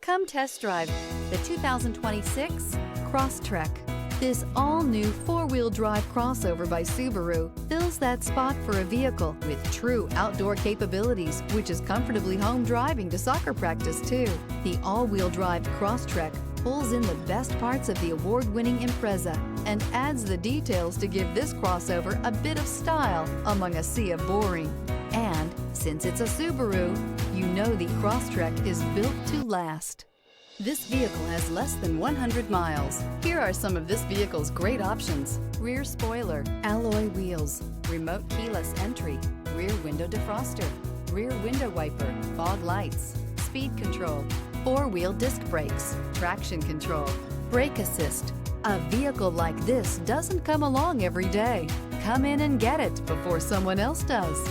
Come test drive the 2026 Crosstrek. This all-new four-wheel drive crossover by Subaru fills that spot for a vehicle with true outdoor capabilities, which is comfortably home driving to soccer practice too. The all-wheel drive Crosstrek pulls in the best parts of the award-winning Impreza and adds the details to give this crossover a bit of style among a sea of boring. And since it's a Subaru, you know the Crosstrek is built to last. This vehicle has less than 100 miles. Here are some of this vehicle's great options: rear spoiler, alloy wheels, remote keyless entry, rear window defroster, rear window wiper, fog lights, speed control, four-wheel disc brakes, traction control, brake assist. A vehicle like this doesn't come along every day. Come in and get it before someone else does.